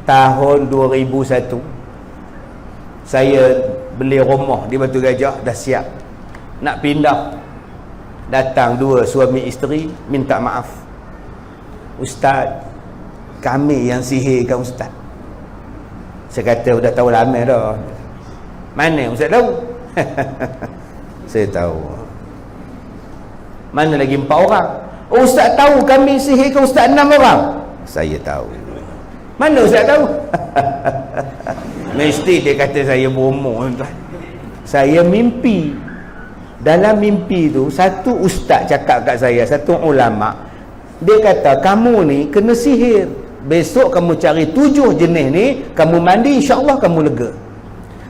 tahun 2001 saya beli rumah di Batu Gajah, dah siap nak pindah. Datang dua suami isteri minta maaf, Ustaz, kami yang sihirkan Ustaz. Saya kata dah tahu lama dah. Mana Ustaz tahu? Saya tahu. Mana lagi 4 orang? Oh, Ustaz tahu kami sihirkan Ustaz 6 orang. Saya tahu. Mana Ustaz tahu? Mesti dia kata saya bomoh. Saya mimpi. Dalam mimpi tu satu ustaz cakap kat saya, satu ulama, dia kata kamu ni kena sihir. Besok kamu cari 7 jenis ni, kamu mandi, insya-Allah kamu lega.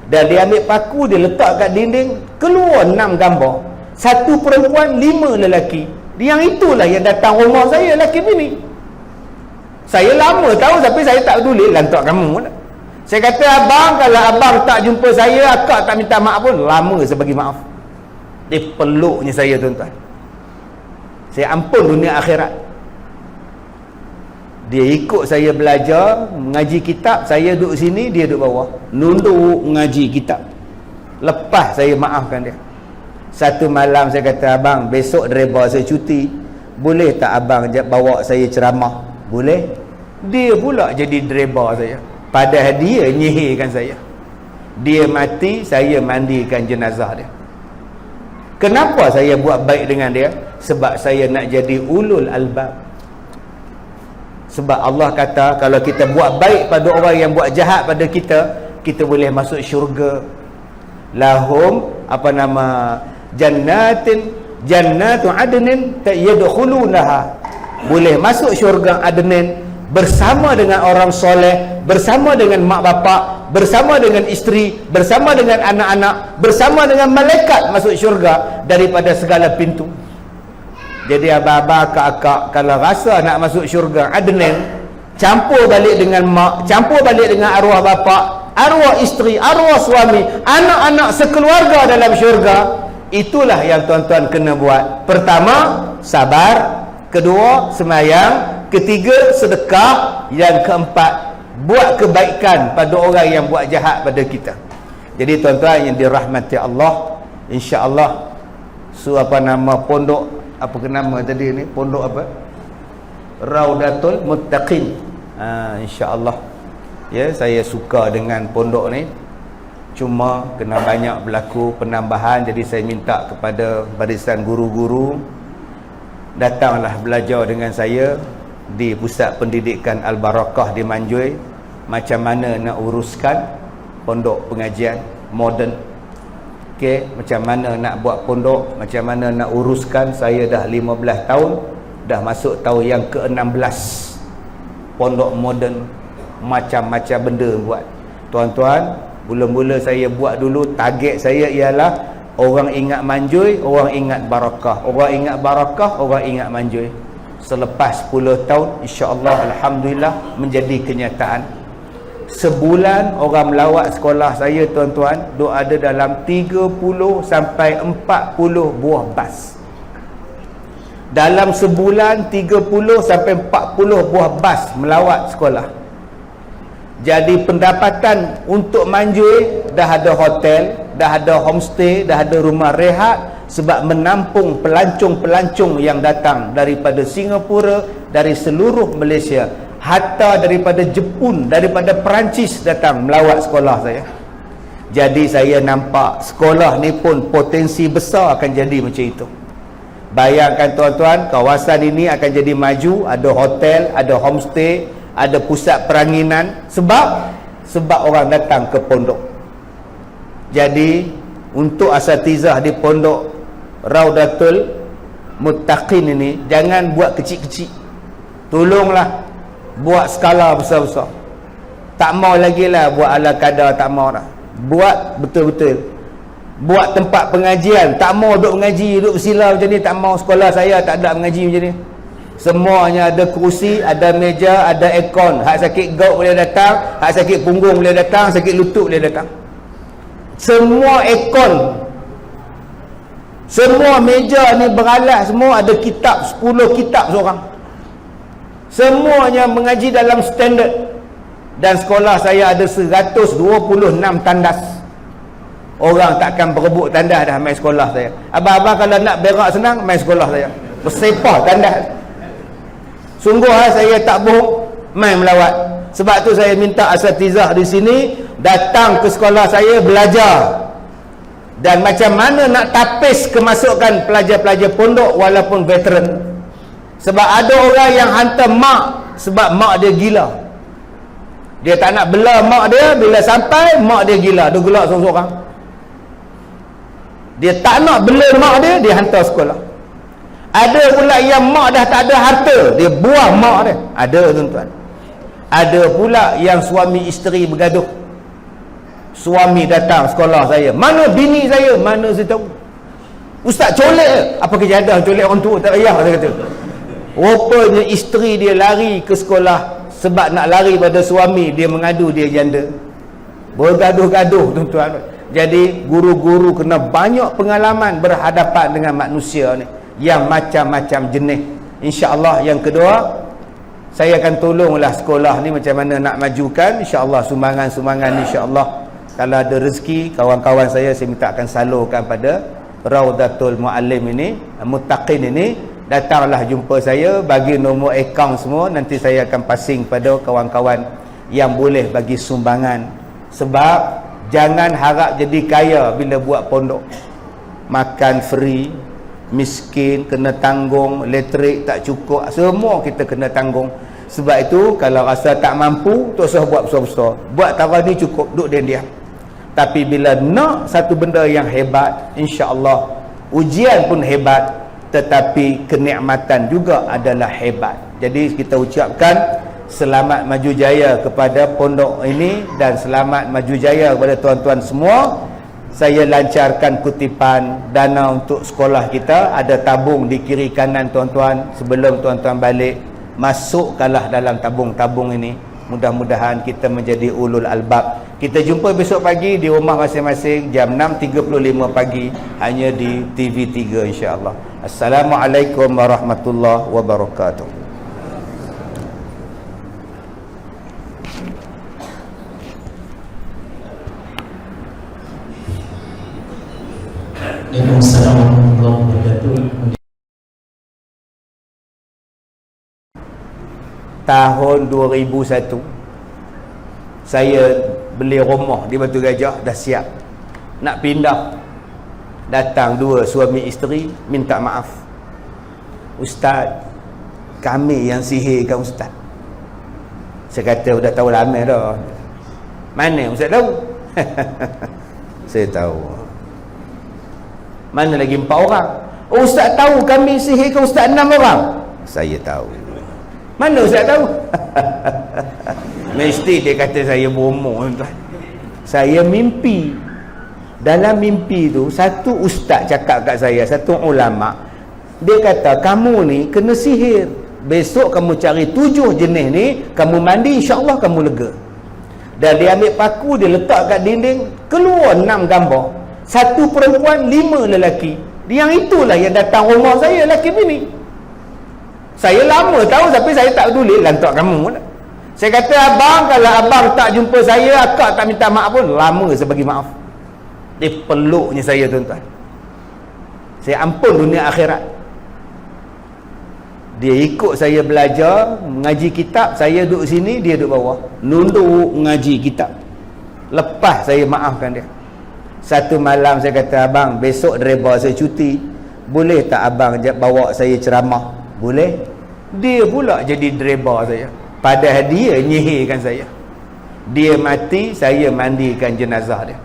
Dan dia ambil paku, dia letak kat dinding, keluar 6 gambar. 1 perempuan, 5 lelaki. Yang itulah yang datang rumah saya, lelaki bini. Saya lama tahu tapi saya tak peduli, lantak kamu. Saya kata, abang, kalau abang tak jumpa saya, akak tak minta maaf pun, lama saya bagi maaf. Dia peluknya saya, tuan-tuan. Saya ampun dunia akhirat. Dia ikut saya belajar mengaji kitab, saya duduk sini, dia duduk bawah, nunduk mengaji kitab. Lepas saya maafkan dia. Satu malam saya kata, abang, besok driver saya cuti, boleh tak abang bawa saya ceramah? Boleh. Dia pula jadi driver saya, padahal dia nyihirkan saya. Dia mati, saya mandikan jenazah dia. Kenapa saya buat baik dengan dia? Sebab saya nak jadi ulul albab. Sebab Allah kata, kalau kita buat baik pada orang yang buat jahat pada kita, kita boleh masuk syurga. Lahum jannatu adnin yadkhulunaha. Boleh masuk syurga Adnin bersama dengan orang soleh, bersama dengan mak bapak, bersama dengan isteri, bersama dengan anak-anak, bersama dengan malaikat masuk syurga daripada segala pintu. Jadi abang-abang, akak-akak, kalau rasa nak masuk syurga Adnin, campur balik dengan mak, campur balik dengan arwah bapa, arwah isteri, arwah suami, anak-anak sekeluarga dalam syurga. Itulah yang tuan-tuan kena buat. Pertama, sabar. Kedua, semayang. Ketiga, sedekah. Yang keempat, buat kebaikan pada orang yang buat jahat pada kita. Jadi tuan-tuan yang dirahmati Allah, insya-Allah pondok, apa ke nama tadi ni, pondok apa, Raudatul Muttaqin, insya-Allah. Ya, saya suka dengan pondok ni, cuma kena banyak berlaku penambahan. Jadi saya minta kepada barisan guru-guru, datanglah belajar dengan saya di Pusat Pendidikan Al-Barakah di Manjui, macam mana nak uruskan pondok pengajian moden. Okey, macam mana nak buat pondok, macam mana nak uruskan. Saya dah 15 tahun, dah masuk tahun yang ke-16 pondok moden, macam-macam benda buat. Tuan-tuan, mula-mula saya buat dulu, target saya ialah orang ingat Manjui, orang ingat barakah, orang ingat barakah, orang ingat Manjui. Selepas 10 tahun, insya-Allah, alhamdulillah, menjadi kenyataan. Sebulan orang melawat sekolah saya, tuan-tuan, duk ada dalam 30 sampai 40 buah bas. Dalam sebulan 30 sampai 40 buah bas melawat sekolah. Jadi pendapatan untuk Manjui, dah ada hotel, dah ada homestay, dah ada rumah rehat, sebab menampung pelancong-pelancong yang datang daripada Singapura, dari seluruh Malaysia, hatta daripada Jepun, daripada Perancis datang melawat sekolah saya. Jadi saya nampak sekolah ni pun potensi besar akan jadi macam itu. Bayangkan tuan-tuan, kawasan ini akan jadi maju, ada hotel, ada homestay, ada pusat peranginan, sebab orang datang ke pondok. Jadi untuk asatizah di pondok Raudatul Muttaqin ini, jangan buat kecil-kecil, tolonglah buat skala besar-besar. Tak mau lagi lah buat ala kadar, tak mau dah. Buat betul-betul. Buat tempat pengajian, tak mau duduk mengaji, duduk bersila macam ni, tak mau. Sekolah saya tak ada mengaji macam ni. Semuanya ada kerusi, ada meja, ada aircon. Hak sakit gout boleh datang, hak sakit punggung boleh datang, sakit lutut boleh datang. Semua aircon, semua meja ni beralas, semua ada kitab, 10 kitab seorang. Semuanya mengaji dalam standard. dan sekolah saya ada 126 tandas. Orang takkan berebut tandas dah main sekolah saya. Abang-abang kalau nak berak senang, main sekolah saya. Bersepah tandas. Sungguh saya tak bohong, main melawat. Sebab tu saya minta asatizah di sini datang ke sekolah saya belajar. Dan macam mana nak tapis kemasukan pelajar-pelajar pondok walaupun veteran. Sebab ada orang yang hantar mak sebab mak dia gila. Dia tak nak bela mak dia, bila sampai mak dia gila, dia gelak seorang-seorang. Dia tak nak bela mak dia, dia hantar sekolah. Ada pula yang mak dah tak ada harta, dia buang mak dia. Ada tuan-tuan. Ada pula yang suami isteri bergaduh. Suami datang sekolah saya, mana bini saya, mana saya tahu. Ustaz colek, apa kejadian colek orang tua, tak payah, saya kata. Rupanya isteri dia lari ke sekolah sebab nak lari pada suami, dia mengadu dia janda. Bergaduh-gaduh tuan-tuan. Jadi guru-guru kena banyak pengalaman berhadapan dengan manusia ni yang macam-macam jenis. InsyaAllah yang kedua, saya akan tolonglah sekolah ni macam mana nak majukan. InsyaAllah sumbangan-sumbangan insyaAllah. Kalau ada rezeki, kawan-kawan saya minta akan salurkan pada Raudatul Muallim ini, Muttaqin ini. Datanglah jumpa saya, bagi nombor akaun semua, nanti saya akan passing pada kawan-kawan yang boleh bagi sumbangan. Sebab jangan harap jadi kaya bila buat pondok. Makan free, miskin kena tanggung, elektrik tak cukup, semua kita kena tanggung. Sebab itu kalau rasa tak mampu, tak usah buat besar-besar. Buat taruh ni cukup, duduk diam-diam. Tapi bila nak satu benda yang hebat, insya-Allah ujian pun hebat, tetapi kenikmatan juga adalah hebat. Jadi kita ucapkan selamat maju jaya kepada pondok ini dan selamat maju jaya kepada tuan-tuan semua. Saya lancarkan kutipan dana untuk sekolah kita, ada tabung di kiri kanan tuan-tuan. Sebelum tuan-tuan balik, masukkanlah dalam tabung-tabung ini. Mudah-mudahan kita menjadi ulul albab. Kita jumpa besok pagi di rumah masing-masing jam 6.35 pagi hanya di TV3 insya-Allah. Assalamualaikum warahmatullahi wabarakatuh. Waalaikumsalam warahmatullahi wabarakatuh. Tahun 2001 saya beli rumah di Batu Gajah, dah siap nak pindah. Datang dua suami isteri minta maaf, Ustaz, kami yang sihirkan Ustaz. Saya kata dah tahu lama dah. Mana Ustaz tahu? Saya tahu. Mana lagi 4 orang? Oh, Ustaz tahu kami sihirkan Ustaz 6 orang. Saya tahu. Mana Ustaz tahu? Mesti dia kata saya bomoh tuan. Saya mimpi. Dalam mimpi tu satu ustaz cakap kat saya, satu ulama. Dia kata kamu ni kena sihir. Besok kamu cari 7 jenis ni, kamu mandi insya-Allah kamu lega. Dan dia ambil paku, dia letak kat dinding, keluar 6 gambar. 1 perempuan, 5 lelaki. Yang itulah yang datang rumah saya, lelaki bini. Saya lama tahu tapi saya tak peduli, lantak kamu. Saya kata abang, kalau abang tak jumpa saya, akak tak minta maaf pun, lama saya bagi maaf. Dia peluknya saya tuan-tuan. Saya ampun dunia akhirat. Dia ikut saya belajar, mengaji kitab, saya duduk sini, dia duduk bawah. Nunduk mengaji kitab. Lepas saya maafkan dia. Satu malam saya kata, abang, besok driver saya cuti. Boleh tak abang bawa saya ceramah? Boleh. Dia pula jadi driver saya. Padahal dia nyihirkan saya. Dia mati, saya mandikan jenazah dia.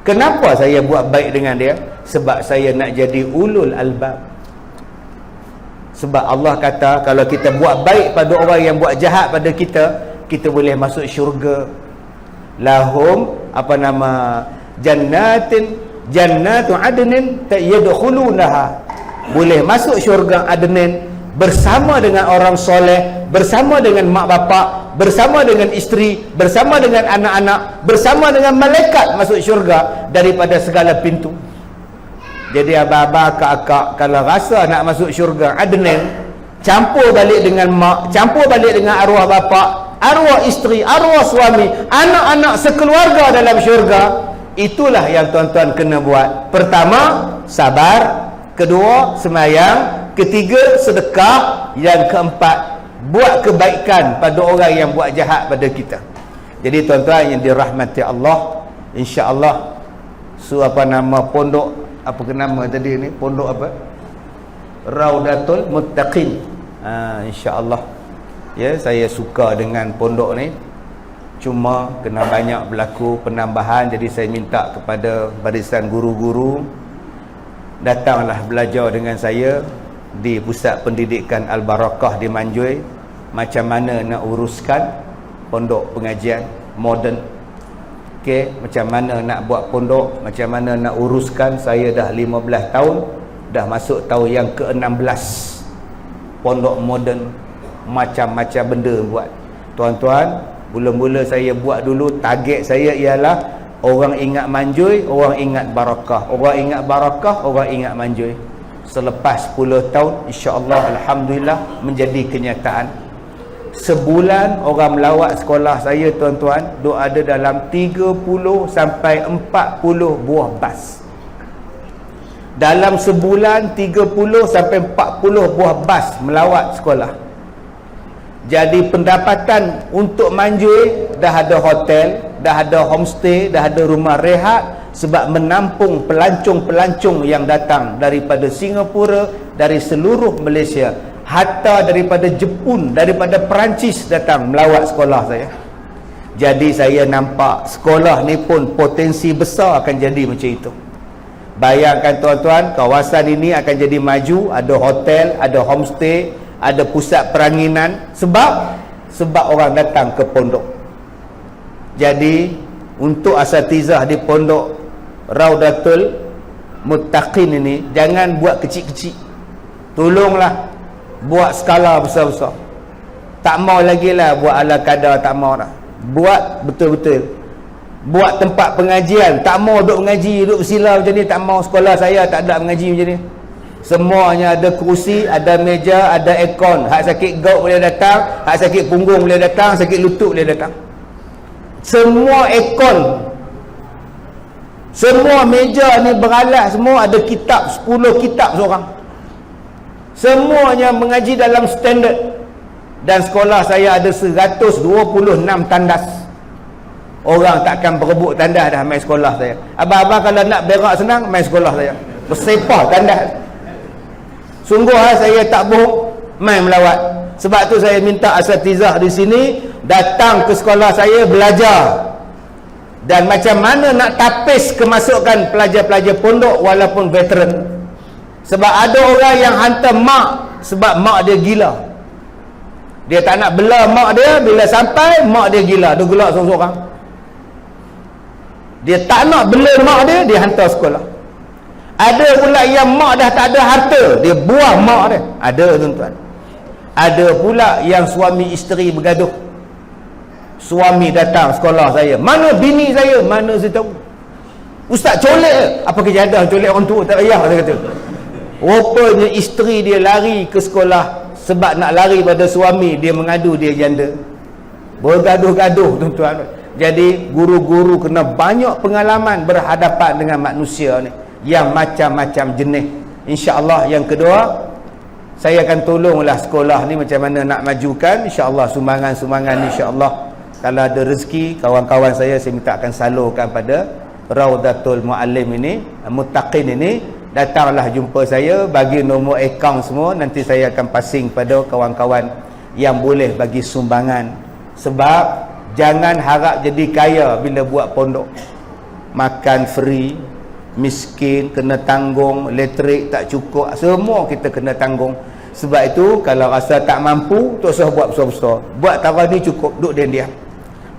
Kenapa saya buat baik dengan dia? Sebab saya nak jadi ulul albab. Sebab Allah kata, kalau kita buat baik pada orang yang buat jahat pada kita, kita boleh masuk syurga. Lahum, jannatu adnin yadkhulunaha. Boleh masuk syurga Adnin bersama dengan orang soleh, bersama dengan mak bapak, bersama dengan isteri, bersama dengan anak-anak, bersama dengan malaikat masuk syurga daripada segala pintu. Jadi abang-abang, akak-akak, kalau rasa nak masuk syurga Adnin, campur balik dengan mak, campur balik dengan arwah bapak, arwah isteri, arwah suami, anak-anak sekeluarga dalam syurga. Itulah yang tuan-tuan kena buat. Pertama, sabar. Kedua, semayang. Ketiga, sedekah. Yang keempat, buat kebaikan pada orang yang buat jahat pada kita. Jadi tuan-tuan yang dirahmati Allah, insya-Allah apa nama pondok, apa ke nama tadi ni, pondok apa, Raudatul Muttaqin, insya-Allah ya, saya suka dengan pondok ni. Cuma kena banyak berlaku penambahan, jadi saya minta kepada barisan guru-guru datanglah belajar dengan saya di Pusat Pendidikan Al-Barakah di Manjui, macam mana nak uruskan pondok pengajian moden. Okey, macam mana nak buat pondok, macam mana nak uruskan. Saya dah 15 tahun, dah masuk tahun yang ke-16 pondok moden, macam-macam benda buat. Tuan-tuan, mula-mula saya buat dulu, target saya ialah orang ingat Manjui, orang ingat barakah, orang ingat barakah, orang ingat Manjui. Selepas 10 tahun, insya-Allah, alhamdulillah, menjadi kenyataan. Sebulan orang melawat sekolah saya, tuan-tuan, duk ada dalam 30 sampai 40 buah bas. Dalam sebulan 30 sampai 40 buah bas melawat sekolah. Jadi pendapatan untuk Manjui, dah ada hotel, dah ada homestay, dah ada rumah rehat, sebab menampung pelancong-pelancong yang datang daripada Singapura, dari seluruh Malaysia, hatta daripada Jepun, daripada Perancis datang melawat sekolah saya. Jadi saya nampak sekolah ni pun potensi besar akan jadi macam itu. Bayangkan tuan-tuan, kawasan ini akan jadi maju, ada hotel, ada homestay, ada pusat peranginan, sebab orang datang ke pondok. Jadi untuk asatizah di pondok Raudatul Muttaqin ini, jangan buat kecil-kecil, tolonglah buat skala besar-besar. Tak mau lagi lah buat ala kadar, tak mau dah. Buat betul-betul. Buat tempat pengajian, tak mau duduk mengaji, duduk bersila macam ni, tak mau. Sekolah saya tak ada mengaji macam ni. Semuanya ada kerusi, ada meja, ada aircon. Hak sakit gout boleh datang, hak sakit punggung boleh datang, sakit lutut boleh datang. Semua aircon, semua meja ni beralas, semua ada kitab, 10 kitab seorang. Semuanya mengaji dalam standard. Dan sekolah saya ada 126 tandas. Orang takkan berebut tandas dah main sekolah saya. Abang-abang kalau nak berak senang, main sekolah saya. Bersepah tandas. Sungguh saya tak bohong, main melawat. Sebab tu saya minta asatizah di sini datang ke sekolah saya belajar. Dan macam mana nak tapis kemasukan pelajar-pelajar pondok walaupun veteran. Sebab ada orang yang hantar mak sebab mak dia gila. Dia tak nak bela mak dia, bila sampai mak dia gila, dia gelak seorang-seorang. Dia tak nak bela mak dia, dia hantar sekolah. Ada pula yang mak dah tak ada harta, dia buang mak dia. Ada, tuan-tuan. Ada pula yang suami isteri bergaduh. Suami datang sekolah saya, mana bini saya? Mana saya tahu. Ustaz colek, apa kejadian colek orang tua? Tak payah, saya kata. Rupanya isteri dia lari ke sekolah sebab nak lari pada suami, dia mengadu dia janda. Bergaduh-gaduh, tuan-tuan. Jadi guru-guru kena banyak pengalaman berhadapan dengan manusia ni yang macam-macam jenis. InsyaAllah yang kedua, saya akan tolonglah sekolah ni macam mana nak majukan. InsyaAllah sumbangan-sumbangan, insyaAllah kalau ada rezeki, kawan-kawan saya minta akan salurkan pada Raudatul Muallim ini, Muttaqin ini. Datanglah jumpa saya, bagi nombor akaun semua, nanti saya akan passing pada kawan-kawan yang boleh bagi sumbangan. Sebab jangan harap jadi kaya bila buat pondok. Makan free, miskin kena tanggung, elektrik tak cukup, semua kita kena tanggung. Sebab itu kalau rasa tak mampu, tak usah buat besar-besar. Buat taruh ni cukup, duduk diam-diam.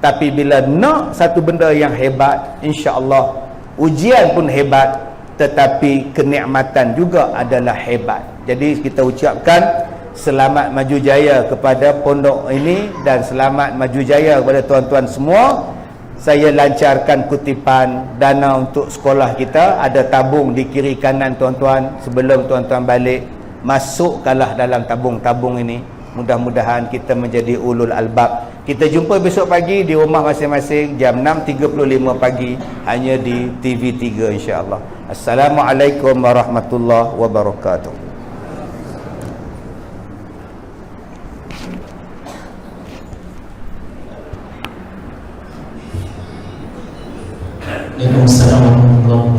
Tapi bila nak satu benda yang hebat, insya-Allah ujian pun hebat, tetapi kenikmatan juga adalah hebat. Jadi kita ucapkan selamat maju jaya kepada pondok ini dan selamat maju jaya kepada tuan-tuan semua. Saya lancarkan kutipan dana untuk sekolah kita, ada tabung di kiri kanan tuan-tuan. Sebelum tuan-tuan balik, masukkanlah dalam tabung-tabung ini. Mudah-mudahan kita menjadi ulul albab Kita jumpa besok pagi di rumah masing-masing jam 6.35 pagi hanya di TV3 insya-Allah. Assalamualaikum warahmatullahi wabarakatuh. Waalaikumsalam warahmatullahi wabarakatuh.